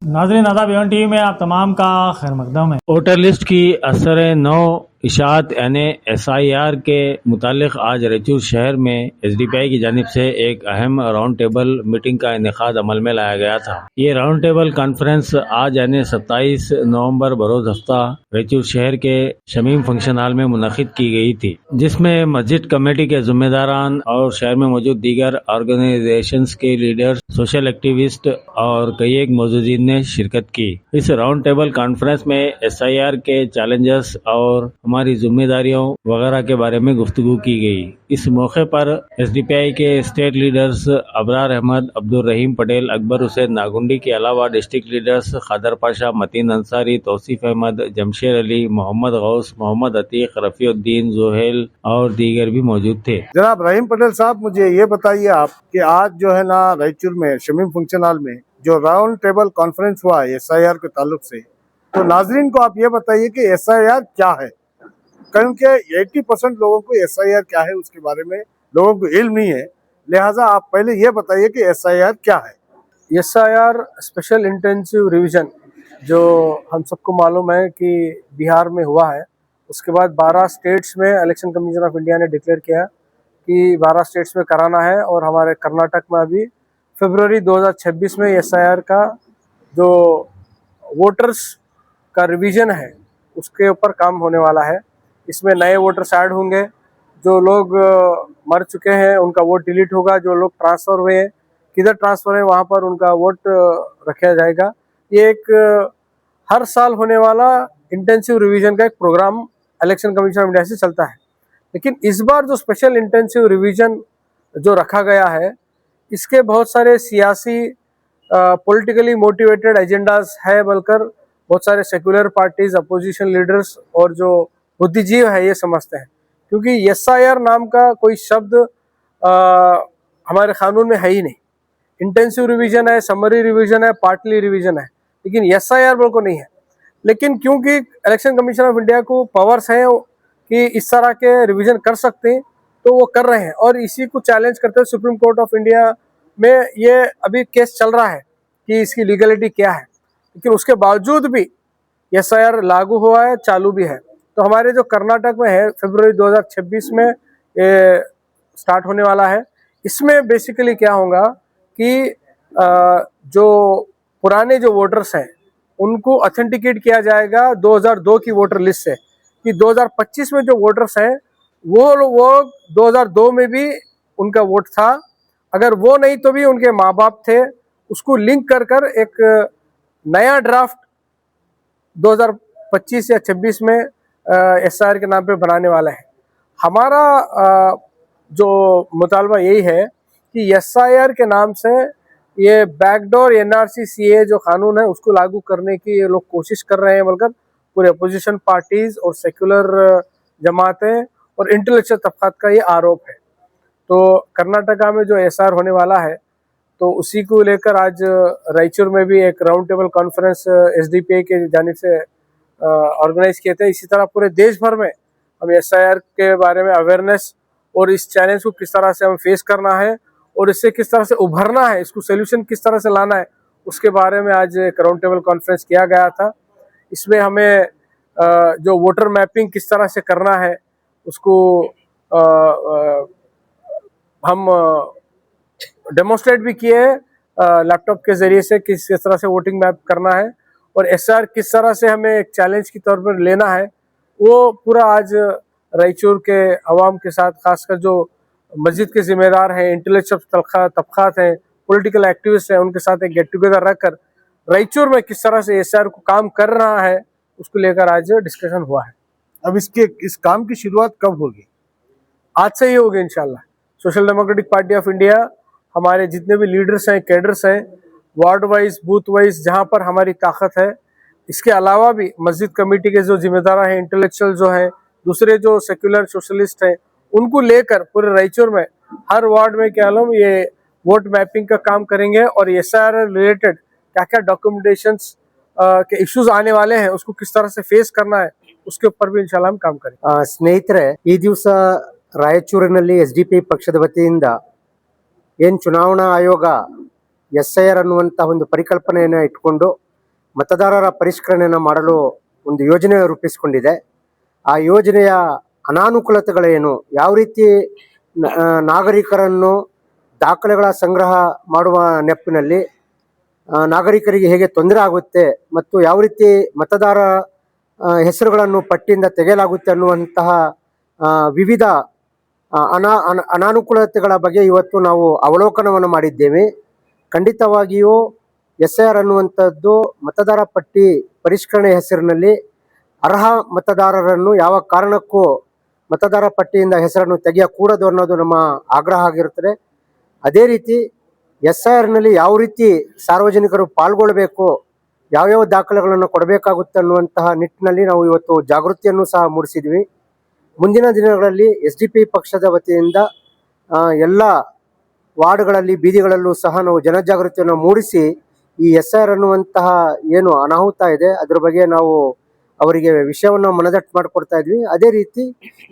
नाज़रीन आदाब, Avon TV में आप तमाम का खैर मकदम है। वोटर लिस्ट की असर नौ इशात यानी SIR के मुतालिक आज रैचूर शहर में SDPI की जानिब से एक अहम राउंड टेबल मीटिंग का इनेकाद अमल में लाया गया था। ये राउंड टेबल कॉन्फ्रेंस आज यानी 27 नवंबर बरोज हफ्ता रैचूर शहर के शमीम फंक्शन हॉल में मुनक़िद की गई थी, जिसमें मस्जिद कमेटी के जिम्मेदारान और शहर में मौजूद दीगर ऑर्गेनाइजेशंस के लीडर्स, सोशल एक्टिविस्ट और कई एक मौजूदीन ने शिरकत की। इस राउंड टेबल कॉन्फ्रेंस में SIR के चैलेंजेस और हमारी जिम्मेदारियों वगैरह के बारे में गुफ्तगू की गई। इस मौके पर SDPI के स्टेट लीडर्स अबरार अहमद, अब्दुल रहीम पटेल, अकबर हुसैन नागुंडी के अलावा डिस्ट्रिक्ट लीडर्स खादर पाशा, मतीन अंसारी, तौसीफ अहमद, जमशेद अली, मोहम्मद गौस, मोहम्मद अतीक, रफीउद्दीन, जोहेल और दीगर भी मौजूद थे। जनाब रहीम पटेल साहब, मुझे ये बताइए आप कि आज जो है ना रायचूर में शमीम फंक्शन हॉल में जो राउंड टेबल कॉन्फ्रेंस हुआ है SIR के ताल्लुक से, तो नाजरीन को आप ये बताइए कि SIR क्या है, क्योंकि 80% लोगों को SIR क्या है उसके बारे में लोगों को इल्म नहीं है। लिहाजा आप पहले ये बताइए कि SIR क्या है। SIR स्पेशल इंटेंसिव रिवीजन, जो हम सबको मालूम है कि बिहार में हुआ है, उसके बाद 12 स्टेट्स में इलेक्शन कमीशन ऑफ इंडिया ने डिक्लेयर किया कि 12 स्टेट्स में कराना है, और हमारे कर्नाटक में अभी फरवरी 2026 में SIR का जो वोटर्स का रिवीजन है उसके ऊपर काम होने वाला है। इसमें नए वोटर्स ऐड होंगे, जो लोग मर चुके हैं उनका वोट डिलीट होगा, जो लोग ट्रांसफ़र हुए हैं, किधर ट्रांसफ़र है वहाँ पर उनका वोट रखा जाएगा। ये एक हर साल होने वाला इंटेंसिव रिवीजन का एक programme election commission of India से चलता है। लेकिन इस बार जो स्पेशल इंटेंसिव रिवीजन जो रखा गया है, इसके बहुत सारे सियासी पॉलिटिकली मोटिवेटेड एजेंडाज है, बल्कि बहुत सारे सेक्युलर पार्टीज, अपोजिशन लीडर्स और जो बुद्धिजीव है ये समझते हैं, क्योंकि SIR नाम का कोई शब्द हमारे कानून में है ही नहीं। इंटेंसिव रिवीजन है, समरी रिवीजन है, पार्टली रिवीजन है, लेकिन SIR बोल को नहीं है। लेकिन क्योंकि इलेक्शन कमीशन ऑफ इंडिया को पावर्स हैं कि इस तरह के रिवीजन कर सकते हैं, तो वो कर रहे हैं, और इसी को चैलेंज करते हुए सुप्रीम कोर्ट ऑफ इंडिया में ये अभी केस चल रहा है कि इसकी लीगलिटी क्या है। लेकिन उसके बावजूद भी SIR लागू हुआ है, चालू भी है। तो हमारे जो कर्नाटक में है, फरवरी 2026 में ये स्टार्ट होने वाला है। इसमें बेसिकली क्या होगा कि जो पुराने जो वोटर्स हैं उनको ऑथेंटिकेट किया जाएगा 2002 की वोटर लिस्ट से, कि 2025 में जो वोटर्स हैं वो 2002 में भी उनका वोट था, अगर वो नहीं तो भी उनके माँ बाप थे, उसको लिंक कर कर एक नया ड्राफ्ट 2025 या 26 में SIR के नाम पे बनाने वाला है। हमारा जो मुतालबा यही है कि SIR के नाम से ये बैकडोर NRC CA जो कानून है उसको लागू करने की ये लोग कोशिश कर रहे हैं, बल्कि पूरे अपोजिशन पार्टीज और सेक्युलर जमातें और इंटेलेक्चुअल तबकात का ये आरोप है। तो कर्नाटका में जो SIR होने वाला है, तो उसी को लेकर आज रायचूर में भी एक राउंड टेबल कॉन्फ्रेंस SDPI के जानिब से ऑर्गेनाइज किए थे। इसी तरह पूरे देश भर में हम SIR के बारे में अवेयरनेस और इस चैलेंज को किस तरह से हम फेस करना है और इससे किस तरह से उभरना है, इसको सोल्यूशन किस तरह से लाना है, उसके बारे में आज एक राउंड टेबल कॉन्फ्रेंस किया गया था। इसमें हमें जो वोटर मैपिंग किस तरह से करना है उसको हम डेमोन्स्ट्रेट भी किए हैं लैपटॉप के ज़रिए से, किस तरह से वोटिंग मैप करना है और SIR किस तरह से हमें एक चैलेंज के तौर पर लेना है, वो पूरा आज रायचूर के अवाम के साथ, खासकर जो मस्जिद के जिम्मेदार हैं, इंटेलेक्चुअल तबकात हैं, पॉलिटिकल एक्टिविस्ट हैं, उनके साथ एक गेट टुगेदर रखकर रायचूर में किस तरह से SIR को काम कर रहा है उसको लेकर आज डिस्कशन हुआ है। अब इस काम की शुरुआत कब होगी? आज से ही होगी इंशाल्लाह। Social democratic party of India, हमारे जितने भी लीडर्स हैं, कैडर्स हैं, वार्ड वाइज, बूथ वाइज, जहाँ पर हमारी ताकत है, इसके अलावा भी मस्जिद कमेटी के जो जिम्मेदार हैं, इंटेलेक्चुअल जो हैं, दूसरे जो सेक्युलर सोशलिस्ट हैं, उनको लेकर पूरे रायचूर में हर वार्ड में क्या लो ये वोट मैपिंग का काम करेंगे और SIR रिलेटेड क्या क्या डॉक्यूमेंटेशंस के इश्यूज आने वाले हैं उसको किस तरह से फेस करना है उसके ऊपर भी इंशाल्लाह हम काम करेंगे। ಸ್ನೇಹಿತರೆ, ಈ ದಿವಸ ರಾಯಚೂರಿನಲ್ಲಿ SDPI ಪಕ್ಷದ ವತಿಯಿಂದ ಏನು ಚುನಾವಣಾ ಆಯೋಗ SIR ಅನ್ನುವಂಥ ಒಂದು ಪರಿಕಲ್ಪನೆಯನ್ನು ಇಟ್ಕೊಂಡು ಮತದಾರರ ಪರಿಷ್ಕರಣೆಯನ್ನು ಮಾಡಲು ಒಂದು ಯೋಜನೆ ರೂಪಿಸಿಕೊಂಡಿದೆ. ಆ ಯೋಜನೆಯ ಅನಾನುಕೂಲತೆಗಳೇನು, ಯಾವ ರೀತಿ ನಾಗರಿಕರನ್ನು ದಾಖಲೆಗಳ ಸಂಗ್ರಹ ಮಾಡುವ ನೆಪದಲ್ಲಿ ನಾಗರಿಕರಿಗೆ ಹೇಗೆ ತೊಂದರೆ ಆಗುತ್ತೆ ಮತ್ತು ಯಾವ ರೀತಿ ಮತದಾರ ಹೆಸರುಗಳನ್ನು ಪಟ್ಟಿಯಿಂದ ತೆಗೆಯಲಾಗುತ್ತೆ ಅನ್ನುವಂತಹ ವಿವಿಧ ಅನಾನುಕೂಲತೆಗಳ ಬಗ್ಗೆ ಇವತ್ತು ನಾವು ಅವಲೋಕನವನ್ನು ಮಾಡಿದ್ದೇವೆ. ಖಂಡಿತವಾಗಿಯೂ SIR ಅನ್ನುವಂಥದ್ದು ಮತದಾರ ಪಟ್ಟಿ ಪರಿಷ್ಕರಣೆ ಹೆಸರಿನಲ್ಲಿ ಅರ್ಹ ಮತದಾರರನ್ನು ಯಾವ ಕಾರಣಕ್ಕೂ ಮತದಾರ ಪಟ್ಟಿಯಿಂದ ಹೆಸರನ್ನು ತೆಗೆಯಕೂಡದು ಅನ್ನೋದು ನಮ್ಮ ಆಗ್ರಹ ಆಗಿರುತ್ತದೆ. ಅದೇ ರೀತಿ SIRನಲ್ಲಿ ಯಾವ ರೀತಿ ಸಾರ್ವಜನಿಕರು ಪಾಲ್ಗೊಳ್ಳಬೇಕು, ಯಾವ್ಯಾವ ದಾಖಲೆಗಳನ್ನು ಕೊಡಬೇಕಾಗುತ್ತೆ ಅನ್ನುವಂತಹ ನಿಟ್ಟಿನಲ್ಲಿ ನಾವು ಇವತ್ತು ಜಾಗೃತಿಯನ್ನು ಸಹ ಮೂಡಿಸಿದ್ವಿ. ಮುಂದಿನ ದಿನಗಳಲ್ಲಿ SDPI ಪಕ್ಷದ ವತಿಯಿಂದ ಎಲ್ಲ ವಾರ್ಡ್ಗಳಲ್ಲಿ ಬೀದಿಗಳಲ್ಲೂ ಸಹ ನಾವು ಜನಜಾಗೃತಿಯನ್ನು ಮೂಡಿಸಿ ಈ SIR ಅನ್ನುವಂತಹ ಏನು ಅನಾಹುತ ಇದೆ ಅದರ ಬಗ್ಗೆ ನಾವು ಅವರಿಗೆ ವಿಷಯವನ್ನು ಮನದಟ್ಟು ಮಾಡಿಕೊಡ್ತಾ ಇದ್ವಿ. ಅದೇ ರೀತಿ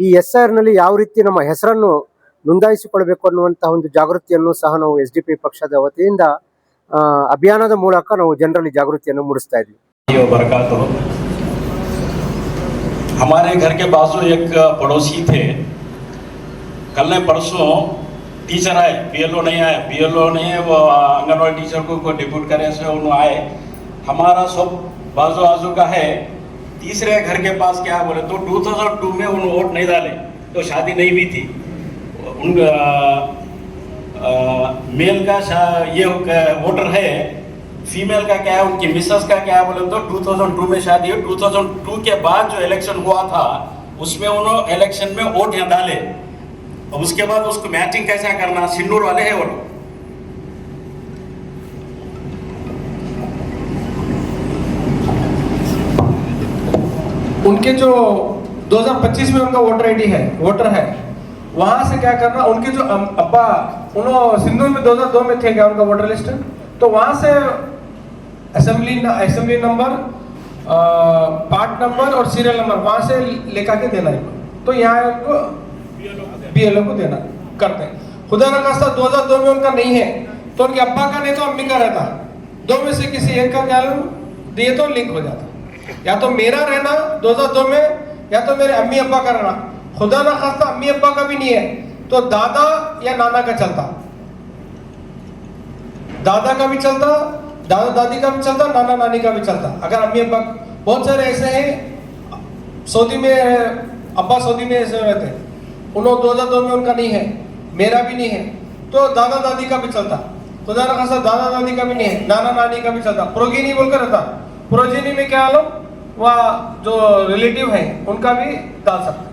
ಈ SIRನಲ್ಲಿ ಯಾವ ರೀತಿ ನಮ್ಮ ಹೆಸರನ್ನು ನೋಂದಾಯಿಸಿಕೊಳ್ಬೇಕು ಅನ್ನುವಂತಹ ಒಂದು ಜಾಗೃತಿಯನ್ನು ಸಹ ನಾವು SDPI ಪಕ್ಷದ ವತಿಯಿಂದ ಅಭಿಯಾನದ ಮೂಲಕ ನಾವು ಜನರಲ್ಲಿ ಜಾಗೃತಿಯನ್ನು ಮೂಡಿಸ್ತಾ ಇದ್ವಿ. हमारे घर के बाजू एक पड़ोसी थे, कल ने परसों टीचर आए, BLO नहीं आए, BLO नहीं है वो आंगनवाड़ी टीचर को डिप्यूट करे से उन्होंने आए। हमारा सब बाजू आजू का है, तीसरे घर के पास क्या बोले तो 2002 में उन्होंने वोट नहीं डाले तो शादी नहीं भी थी उन मेल का ये वोटर है, फीमेल का क्या है, उनकी मिसेस का क्या है बोले तो 2002 में शादी है। 2002 के बाद जो इलेक्शन हुआ था उसमें उन्होंने इलेक्शन में वोट यहाँ डाले, अब उसके बाद उसको मैचिंग कैसा करना, सिन्नूर वाले हैं वो लोग। उनके जो 2025 में उनका वोटर है वहां से क्या करना, उनके जो अब्बा उन्होंने सिंदूर में 2002 में थे क्या उनका वोटर लिस्ट, तो वहां से असेंबली नंबर, पार्ट नंबर और सीरियल नंबर वहां से लेकर के देना है, तो यहाँ उनको BLO को देना करते हैं। खुदा ना खास्ता 2002 में उनका नहीं है तो उनके अब्बा का नहीं तो अम्मी का रहता, दो में से किसी एक का क्या दिए तो लिंक हो जाता, या तो मेरा रहना 2002 में या तो मेरे अम्मी अब्बा का रहना। खुदा ना खास्ता अम्मी अब्बा का भी नहीं है तो दादा या नाना का चलता, दादा का भी चलता, दादा दादी का भी चलता, नाना नानी का भी चलता। अगर अम्मी अब्बा, बहुत सारे ऐसे हैं सऊदी में, अब्बा सऊदी में ऐसे रहते हैं, उन्होंने 2002 में उनका नहीं है, मेरा भी नहीं है, तो दादा दादी का भी चलता। खुदा ना खास्ता दादा दादी का भी नहीं है, नाना नानी का भी चलता। प्रोजेनी बोलकर रहता, प्रोजेनी में क्या लो वह जो रिलेटिव है उनका भी डाल सकते,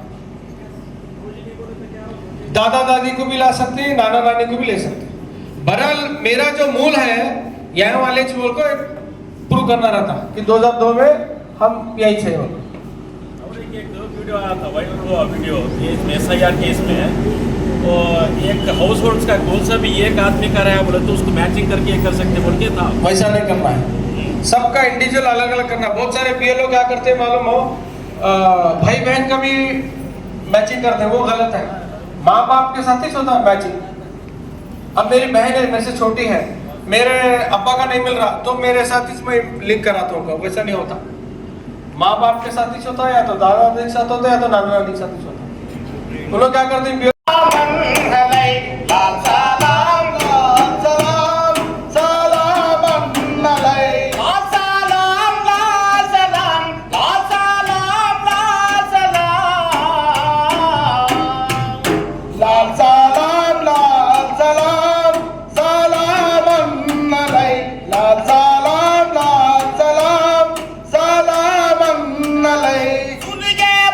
दादा दादी को भी ला सकते, नाना नानी को भी ले सकते। बहरहाल मेरा जो मूल है यहाँ वाले मूल को प्रूव करना रहता कि 2002 में हम यही थे। एक वीडियो आया था, वायरल हुआ वीडियो SIR केस में, तो एक हाउस होल्ड का कौन सा भी एक आदमी का रहा बोले तो उसको मैचिंग करके कर सकते बोल के था, वैसा नहीं करना है, सबका इंडिविजुअल अलग अलग करना। बहुत सारे BLO क्या करते हैं मालूम हो, भाई बहन का भी मैचिंग करते हैं, वो गलत है। माँ बाप के साथ ही होता है मैचिंग। अब मेरी बहन है मेरे से छोटी है, मेरे अब्बा का नहीं मिल रहा तो मेरे साथ इसमें लिंक कराता हूँ, वैसा नहीं होता। माँ बाप के साथ ही होता है, या तो दादा दादी के साथ होता है, या तो नाना नानी के साथ ही होता है। वो लोग क्या करते हैं,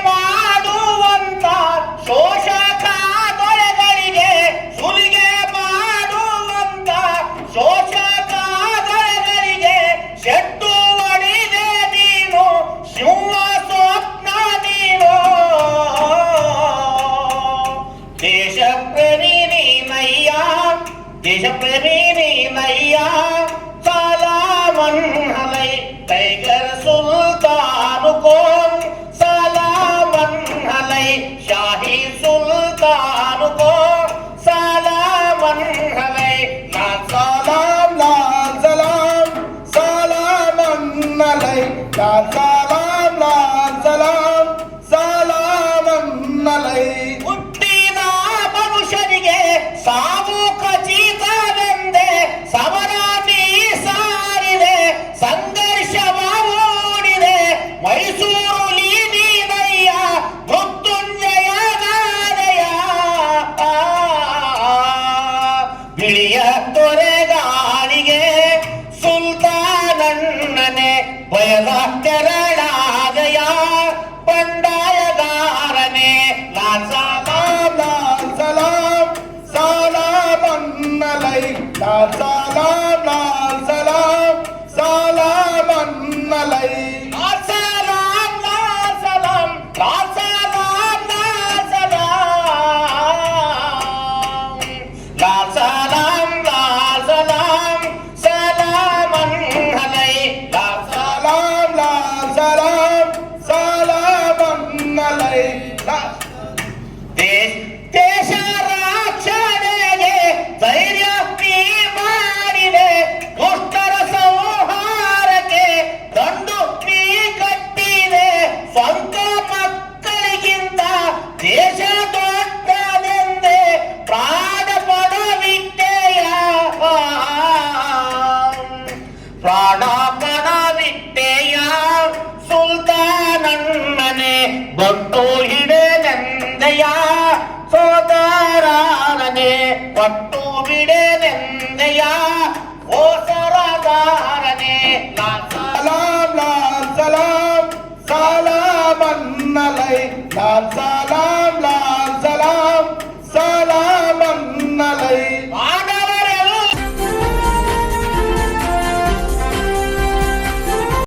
ಮಾಡುವಂತ ಶೋಷಕ ದೊರೆಗಳಿಗೆ लाल सलाम ಸಲಾಮ್ ಅನ್ನಲೈ ಹುಟ್ಟಿದ ಮನುಷ್ಯರಿಗೆ ಸಾವು ಖಚಿತವೆಂದೇ ಸಮರಾಗಿ ಸಾರಿದೆ ಸಂಘರ್ಷವ ಓಡಿದೆ ಮೈಸೂರು ಲೀನಿದಯ್ಯ ಮೃತ್ಯುಂಜಯ ನಾದಯ ಬಿಳಿಯ ತೊರೆಗಾಣಿಗೆ ಸುಲ್ತಾನಣ್ಣನೆ ಭಯದ ತೆರಳಾದಯ ಬಂಡಾಯಗಾರನೆ ಲಾಲ್ ಸಲಾಮ್ ಸಲಾಮ್ ಅನ್ನಲೈ ಲಾಲ್ ಸಲಾಮ್ ಸಲಾಮ್ ಅನ್ನಲೈ ಸಲಾಂ ಲಾಲ್ ಸಲಾಂ ಲಾಲ್ ಸಲಾಂ ಲಾಲ್ ಸಲಾಂ ಲಾಲ್ ಸಲಾಂ ಸಲಾಂ ಅನ್ನಲೈ ಲಾಲ್ ಸಲಾಮ್ ಅನ್ನಲೈ ದೇಶ ರಕ್ಷಣೆಗೆ ಧೈರ್ಯ ಮಾಡಿದೆ ದುಷ್ಟರ ಸಂಹಾರಕ್ಕೆ ದಂಡು ಕಟ್ಟಿದೆ ಸ್ವಂತ ಮಕ್ಕಳಿಗಿಂತ ದೇಶ ದೊಡ್ಡದೆಂದೇ ಪ್ರಾಣ ಪಡವಿಟ್ಟೆಯ ಪ್ರಾಣ ಪಡವಿಟ್ಟೆಯ ಸುಲ್ತಾನಣ್ಣನೆ ಬಟ್ಟು ಹಿಡೆನೆಂದೆಯ ಸೋದರನೇ ಪಟ್ಟು ಬಿಡೆನೆಂದೆಯ ಓ ಸರದಾರನೇ ಲಾಲ್ ಸಲಾಮ್ ಅನ್ನಲೈ ಲಾಲ್